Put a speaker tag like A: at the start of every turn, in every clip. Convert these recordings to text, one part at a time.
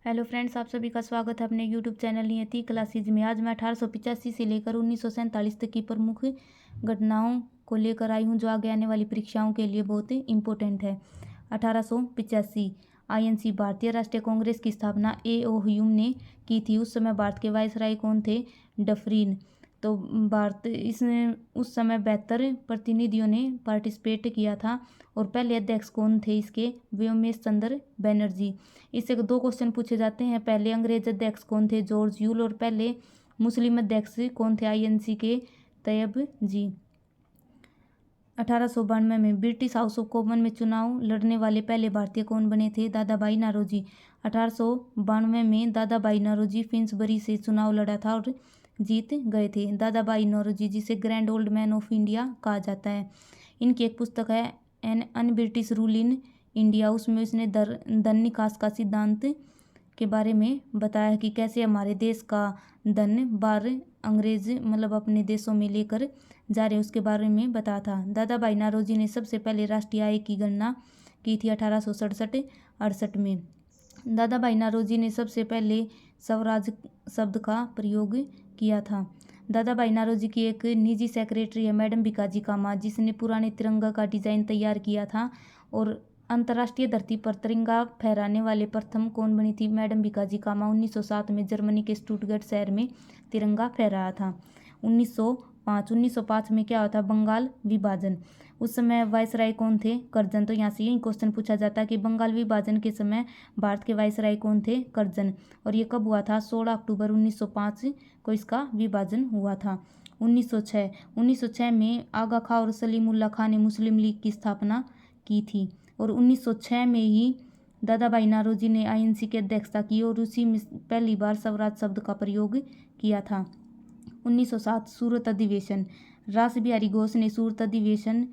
A: Hello friends, आप सभी का स्वागत है अपने यूट्यूब चैनल नियति क्लासेज में। आज मैं 1885 से लेकर 1947 तक की प्रमुख घटनाओं को लेकर आई हूँ जो आगे आने वाली परीक्षाओं के लिए बहुत इम्पोर्टेंट है। 1885 आईएनसी भारतीय राष्ट्रीय कांग्रेस की स्थापना A.O. ह्यूम ने की थी। उस समय भारत के वायसराय कौन थे? डफरिन। तो भारत इसने उस समय 72 प्रतिनिधियों ने पार्टिसिपेट किया था और पहले अध्यक्ष कौन थे इसके? व्योमेश चंद्र बनर्जी। इससे दो क्वेश्चन पूछे जाते हैं। पहले अंग्रेज अध्यक्ष कौन थे? George Yule. और पहले मुस्लिम अध्यक्ष कौन थे आईएनसी के? तैयब जी। 1892 में ब्रिटिश हाउस ऑफ कॉमन में चुनाव लड़ने वाले पहले भारतीय कौन बने थे? दादा भाई नौरोजी। 1892 में दादा भाई नौरोजी फिन्सबरी से चुनाव लड़ा था और जीत गए थे। दादा भाई नौरोजी, जिसे grand old man of India कहा जाता है। इनकी एक पुस्तक है an un British rule in India. उसमें उसने धन निकास का सिद्धांत के बारे में बताया कि कैसे हमारे देश का धन बाहर अंग्रेज मतलब अपने देशों में लेकर जा रहे, उसके बारे में बताया था। दादा भाई नौरोजी ने सबसे पहले राष्ट्रीय आय की गणना की थी 1867-68 में। दादा भाई नौरोजी ने सबसे पहले स्वराज शब्द का प्रयोग किया था। दादा भाई नौरोजी की एक निजी सेक्रेटरी है मैडम भिकाजी कामा, जिसने पुराने तिरंगा का डिजाइन तैयार किया था। और अंतर्राष्ट्रीय धरती पर तिरंगा फहराने वाले प्रथम कौन बनी थी? मैडम भिकाजी कामा। 1907 में जर्मनी के स्टुटगर्ट शहर में तिरंगा फहराया था। 1905 में क्या हुआ था? बंगाल विभाजन। उस समय वायसराय कौन थे? करजन। तो यहाँ से यही क्वेश्चन पूछा जाता है कि बंगाल विभाजन के समय भारत के वायसराय कौन थे? करजन। और ये कब हुआ था? 16 अक्टूबर 1905 को इसका विभाजन हुआ था। 1906 में आगा खां और सलीमुल्लाह खां ने मुस्लिम लीग की स्थापना की थी। और 1906 में ही दादा भाई नौरोजी ने आईएनसी की अध्यक्षता की और उसी में पहली बार स्वराज शब्द का प्रयोग किया था। 1907 सूरत अधिवेशन। रास बिहारी घोष ने सूरत अधिवेशन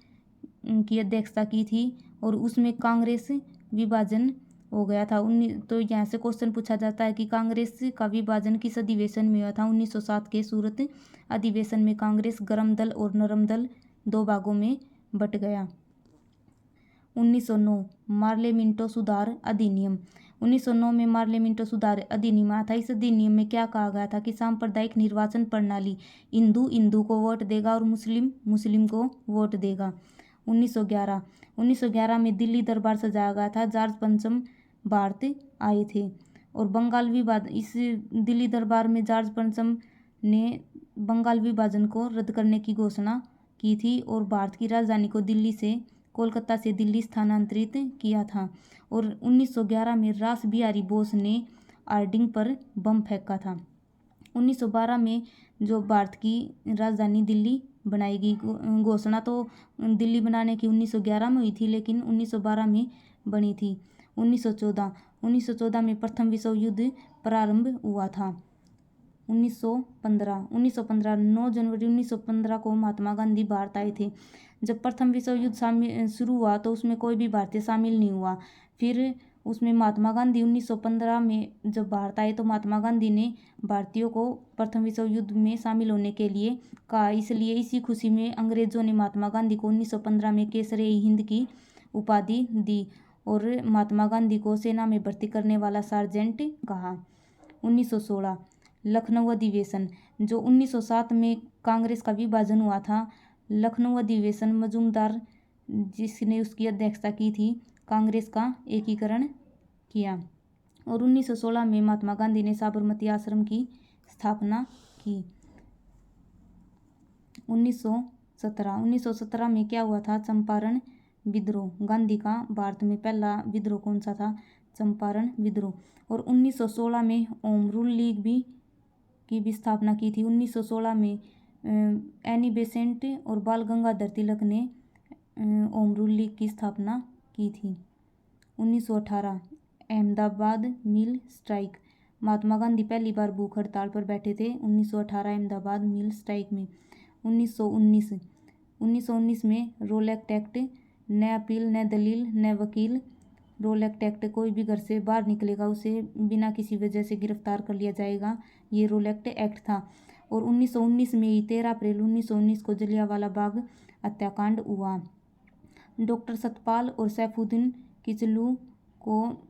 A: की अध्यक्षता की थी और उसमें कांग्रेस विभाजन हो गया था। तो यहाँ से क्वेश्चन पूछा जाता है कि कांग्रेस का विभाजन किस अधिवेशन में हुआ था? 1907 के सूरत अधिवेशन में कांग्रेस गर्म दल और नरम दल दो भागों में बट गया। 1909 मार्लेमिंटो सुधार अधिनियम। 1909 में मार्लेमिंटो सुधार अधिनियम आया था। इस अधिनियम में क्या कहा गया था कि सांप्रदायिक निर्वाचन प्रणाली, हिंदू हिंदू को वोट देगा और मुस्लिम मुस्लिम को वोट देगा। 1911 में दिल्ली दरबार सजाया गया था। जॉर्ज पंचम भारत आए थे और बंगाल विभाजन, इस दिल्ली दरबार में जॉर्ज पंचम ने बंगाल विभाजन को रद्द करने की घोषणा की थी और भारत की राजधानी को कोलकाता से दिल्ली स्थानांतरित किया था। और 1911 में रास बिहारी बोस ने हार्डिंग पर बम फेंका था। 1912 में जो भारत की राजधानी दिल्ली बनाएगी, घोषणा तो दिल्ली बनाने की 1911 में हुई थी, लेकिन 1912 में बनी थी। 1914 में प्रथम विश्व युद्ध प्रारंभ हुआ था। 1915 9 जनवरी 1915 को महात्मा गांधी भारत आए थे। जब प्रथम विश्व युद्ध शुरू हुआ तो उसमें कोई भी भारतीय शामिल नहीं हुआ। फिर उसमें महात्मा गांधी 1915 में जब भारत आए तो महात्मा गांधी ने भारतीयों को प्रथम विश्व युद्ध में शामिल होने के लिए कहा। इसलिए इसी खुशी में अंग्रेजों ने महात्मा गांधी को 1915 में केसर-ए-हिंद की उपाधि दी और महात्मा गांधी को सेना में भर्ती करने वाला सार्जेंट कहा। 1916 लखनऊ अधिवेशन। जो 1907 में कांग्रेस का विभाजन हुआ था, लखनऊ अधिवेशन मजूमदार जिसने उसकी अध्यक्षता की थी, कांग्रेस का एकीकरण किया। और 1916 में महात्मा गांधी ने साबरमती आश्रम की स्थापना की। 1917 में क्या हुआ था? चंपारण विद्रोह। गांधी का भारत में पहला विद्रोह कौन सा था? चंपारण विद्रोह। और 1916 में होम रूल लीग की भी स्थापना की थी। 1916 में एनी बेसेंट और बाल गंगाधर तिलक ने होम रूल लीग की स्थापना की थी। 1918 अहमदाबाद मिल स्ट्राइक। महात्मा गांधी पहली बार भूख हड़ताल पर बैठे थे 1918 अहमदाबाद मिल स्ट्राइक में। 1919 में रोलेक्ट एक्ट। न अपील न दलील न वकील। रोलेक्ट एक्ट, कोई भी घर से बाहर निकलेगा उसे बिना किसी वजह से गिरफ्तार कर लिया जाएगा, ये रोलेक्ट एक्ट था। और 1919 में ही 13 अप्रैल 1919 को जलियांवाला बाग हत्याकांड हुआ। डॉक्टर सतपाल और सैफुद्दीन किचलू को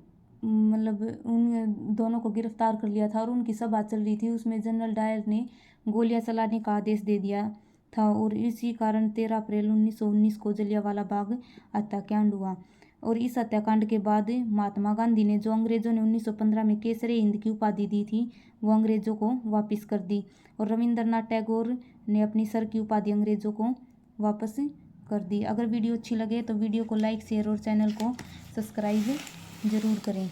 A: मतलब उन दोनों को गिरफ्तार कर लिया था और उनकी सभा चल रही थी। उसमें जनरल डायर ने गोलियां चलाने का आदेश दे दिया था और इसी कारण 13 अप्रैल 1919 को जलियांवाला बाग हत्याकांड हुआ। और इस हत्याकांड के बाद महात्मा गांधी ने, जो अंग्रेजों ने 1915 में केसरी हिंद की उपाधि दी थी, वो अंग्रेजों को वापस कर दी। और रविंद्रनाथ टैगोर ने अपनी सर की उपाधि अंग्रेजों को वापस कर दी। अगर वीडियो अच्छी लगे तो वीडियो को लाइक, शेयर और चैनल को सब्सक्राइब जरूर करें।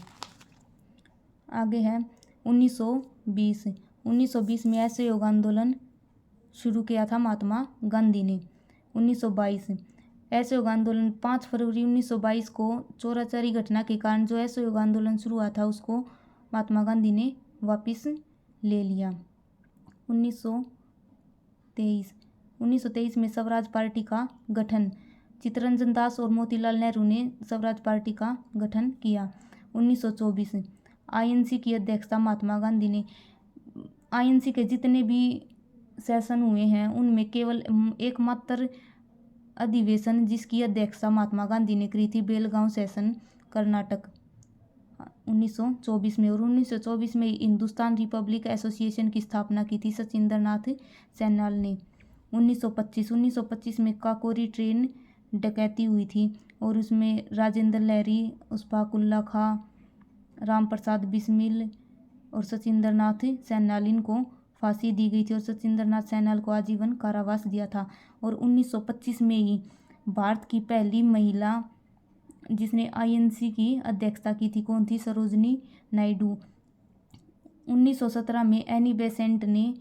A: आगे है 1920। 1920 में असहयोग आंदोलन शुरू किया था महात्मा गांधी ने। 1922 असहयोग आंदोलन 5 फरवरी 1922 को चौराचारी घटना के कारण जो असहयोग आंदोलन शुरू हुआ था उसको महात्मा गांधी ने वापस ले लिया। 1923 में स्वराज पार्टी का गठन। चित्तरंजन दास और मोतीलाल नेहरू ने स्वराज पार्टी का गठन किया। 1924 आईएनसी की अध्यक्षता महात्मा गांधी ने। आईएनसी के जितने भी सेशन हुए हैं उनमें केवल एकमात्र अधिवेशन जिसकी अध्यक्षता महात्मा गांधी ने करी थी, बेलगांव सेशन, कर्नाटक, 1924 में। और 1924 में हिंदुस्तान रिपब्लिक एसोसिएशन की स्थापना की थी सचिंद्रनाथ सैनाल ने। 1925 में काकोरी ट्रेन डकैती हुई थी और उसमें राजेंद्र लहरी, उस्फाकुल्ला खां, राम प्रसाद बिस्मिल और सचिंद्रनाथ सैनाल, इनको फांसी दी गई थी और सचिंद्रनाथ सैनाल को आजीवन कारावास दिया था। और 1925 में ही भारत की पहली महिला जिसने आईएनसी की अध्यक्षता की थी, कौन थी? सरोजनी नायडू। 1917 में एनी बेसेंट ने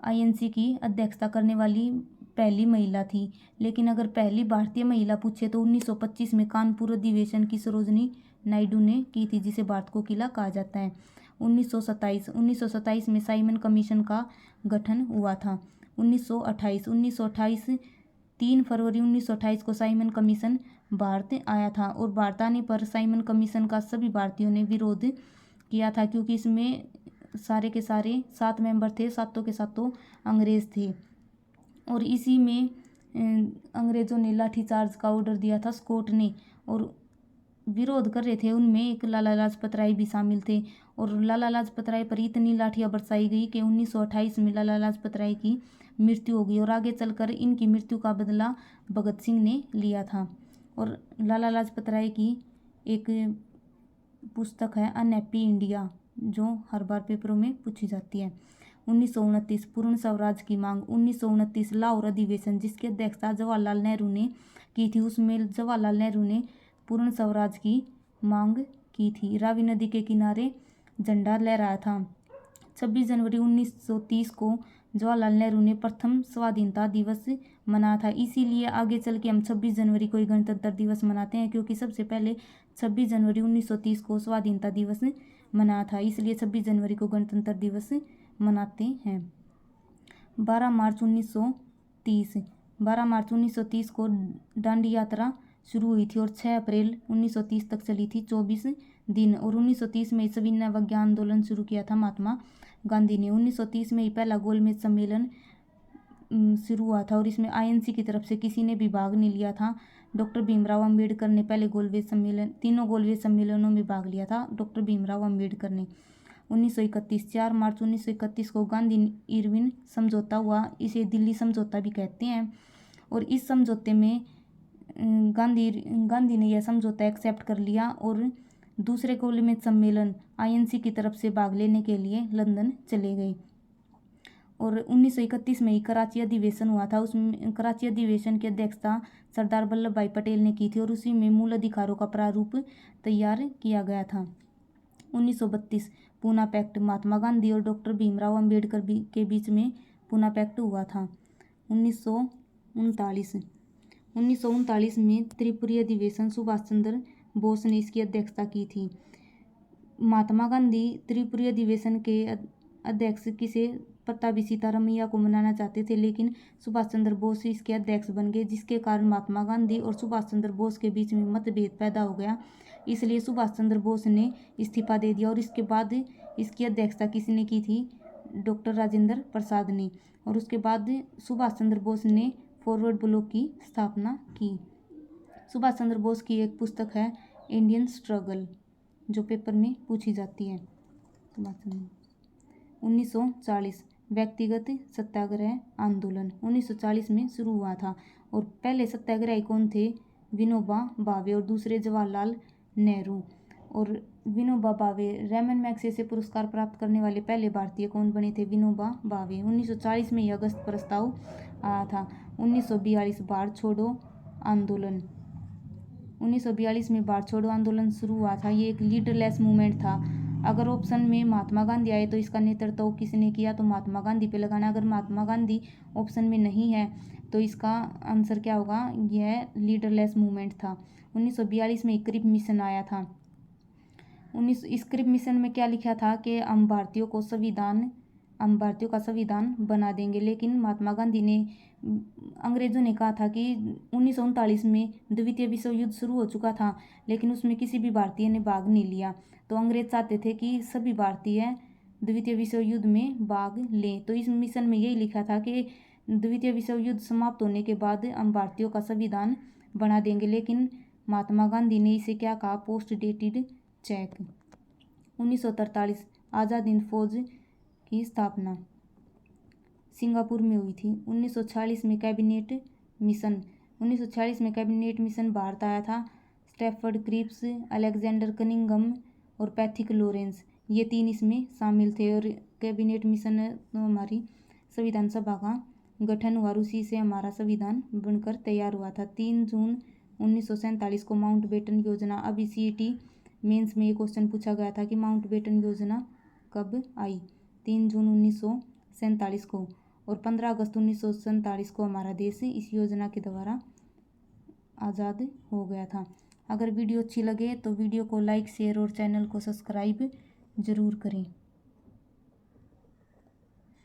A: आईएनसी की अध्यक्षता करने वाली पहली महिला थी। लेकिन अगर पहली भारतीय महिला पूछे तो 1925 में कानपुर अधिवेशन की सरोजनी नायडू ने की थी, जिसे भारत को किला कहा जाता है। 1927 में साइमन कमीशन का गठन हुआ था। 1928 3 फरवरी 1928 को साइमन कमीशन भारत आया था और भारत आने पर साइमन कमीशन का सभी भारतीयों ने विरोध किया था, क्योंकि इसमें सारे के सारे 7 मेंबर थे, सातों के सातों अंग्रेज थे। और इसी में अंग्रेज़ों ने लाठीचार्ज का ऑर्डर दिया था स्कॉट ने, और विरोध कर रहे थे उनमें एक लाला लाजपत राय भी शामिल थे। और लाला लाजपत राय पर इतनी लाठियां बरसाई गई कि 1928 में लाला लाजपत राय की मृत्यु हो गई और आगे चलकर इनकी मृत्यु का बदला भगत सिंह ने लिया था। और लाला लाजपत राय की एक पुस्तक है अनहैप्पी इंडिया, जो हर बार पेपरों में पूछी जाती है। 1929 पूर्ण स्वराज की मांग। 1929 लाहौर अधिवेशन जिसकी अध्यक्षता जवाहरलाल नेहरू ने की थी, उसमें जवाहरलाल नेहरू ने पूर्ण स्वराज की मांग की थी। रावी नदी के किनारे झंडा लहराया था। 26 जनवरी 1930 को जवाहरलाल नेहरू ने प्रथम स्वाधीनता दिवस मनाया था। इसीलिए आगे चल के हम 26 जनवरी को ही गणतंत्र दिवस मनाते हैं, क्योंकि सबसे पहले 26 जनवरी 1930 को स्वाधीनता दिवस मनाया था, इसलिए 26 जनवरी को गणतंत्र दिवस मनाते हैं। 12 मार्च 1930 को दांडी यात्रा शुरू हुई थी और 6 अप्रैल 1930 तक चली थी, 24 दिन। और 1930 में सविनय अवज्ञा आंदोलन शुरू किया था महात्मा गांधी ने। 1930 में ही पहला गोलमेज सम्मेलन शुरू हुआ था और इसमें आईएनसी की तरफ से किसी ने भी भाग नहीं लिया था। डॉक्टर भीमराव अंबेडकर ने पहले गोलमेज सम्मेलन, तीनों गोलमेज सम्मेलनों में भाग लिया था डॉक्टर भीमराव अंबेडकर ने। 1931 4 मार्च 1931 को गांधी इरविन समझौता हुआ, इसे दिल्ली समझौता भी कहते हैं। और इस समझौते में गांधी ने यह समझौता एक्सेप्ट कर लिया और दूसरे गोलमेज सम्मेलन आईएनसी की तरफ से भाग लेने के लिए लंदन चले गए। और 1931 में ही कराची अधिवेशन हुआ था। उसमें कराची अधिवेशन की अध्यक्षता सरदार वल्लभ भाई पटेल ने की थी और उसी में मूल अधिकारों का प्रारूप तैयार किया गया था। 1932 पूना पैक्ट, महात्मा गांधी और डॉक्टर भीमराव अंबेडकर के बीच में पूना पैक्ट हुआ था। 1939 में त्रिपुरी अधिवेशन, सुभाष चंद्र बोस ने इसकी अध्यक्षता की थी। महात्मा गांधी त्रिपुरी अधिवेशन के अध्यक्ष किसे पट्टाभी सीतारमैया को मनाना चाहते थे, लेकिन सुभाष चंद्र बोस इसके अध्यक्ष बन गए, जिसके कारण महात्मा गांधी और सुभाष चंद्र बोस के बीच में मतभेद पैदा हो गया। इसलिए सुभाष चंद्र बोस ने इस्तीफा दे दिया और इसके बाद इसकी अध्यक्षता किसने की थी? डॉक्टर राजेंद्र प्रसाद ने। और उसके बाद सुभाष चंद्र बोस ने फॉरवर्ड ब्लॉक की स्थापना की। सुभाष चंद्र बोस की एक पुस्तक है इंडियन स्ट्रगल। जो पेपर में पूछी जाती है। 1940 व्यक्तिगत सत्याग्रह आंदोलन 1940 में शुरू हुआ था और पहले सत्याग्रही कौन थे? विनोबा भावे और दूसरे जवाहरलाल नेहरू। और विनोबा भावे रेमन मैग्सेसे पुरस्कार प्राप्त करने वाले पहले भारतीय कौन बने थे? विनोबा भावे। 1940 में यह अगस्त प्रस्ताव आया था। 1942 भारत छोड़ो आंदोलन 1942 में भारत छोड़ो आंदोलन शुरू हुआ था। ये एक लीडरलेस मूवमेंट था। अगर ऑप्शन में महात्मा गांधी आए तो इसका नेतृत्व किसने किया? तो महात्मा गांधी पे लगाना। अगर महात्मा गांधी ऑप्शन में नहीं है तो इसका आंसर क्या होगा? यह लीडरलेस मूवमेंट था। 1942 में क्रिप मिशन आया था। इस क्रिप मिशन में क्या लिखा था कि हम भारतीयों का संविधान बना देंगे। लेकिन महात्मा गांधी ने अंग्रेजों ने कहा था कि 1939 में द्वितीय विश्व युद्ध शुरू हो चुका था, लेकिन उसमें किसी भी भारतीय ने भाग नहीं लिया। तो अंग्रेज चाहते थे कि सभी भारतीय द्वितीय विश्व युद्ध में भाग लें। तो इस मिशन में यही लिखा था कि द्वितीय विश्व युद्ध समाप्त होने के बाद हम भारतीयों का संविधान बना देंगे। लेकिन महात्मा गांधी ने इसे क्या कहा? Post dated cheque. 1943 Azad Hind फौज की स्थापना सिंगापुर में हुई थी। 1946 में कैबिनेट मिशन भारत आया था। स्टैफर्ड क्रिप्स, अलेक्जेंडर कनिंघम और पैथिक लॉरेंस ये 3 इसमें शामिल थे। और कैबिनेट मिशन हमारी संविधान सभा का गठन हुआ, उसी से हमारा संविधान बनकर तैयार हुआ था। 3 जून 1947 को माउंटबेटन योजना। अभी CET मेंस में ये क्वेश्चन पूछा गया था कि माउंटबेटन योजना कब आई? 3 जून 1947 को। और 15 अगस्त 1947 को हमारा देश इस योजना के द्वारा आज़ाद हो गया था। अगर वीडियो अच्छी लगे तो वीडियो को लाइक, शेयर और चैनल को सब्सक्राइब जरूर करें।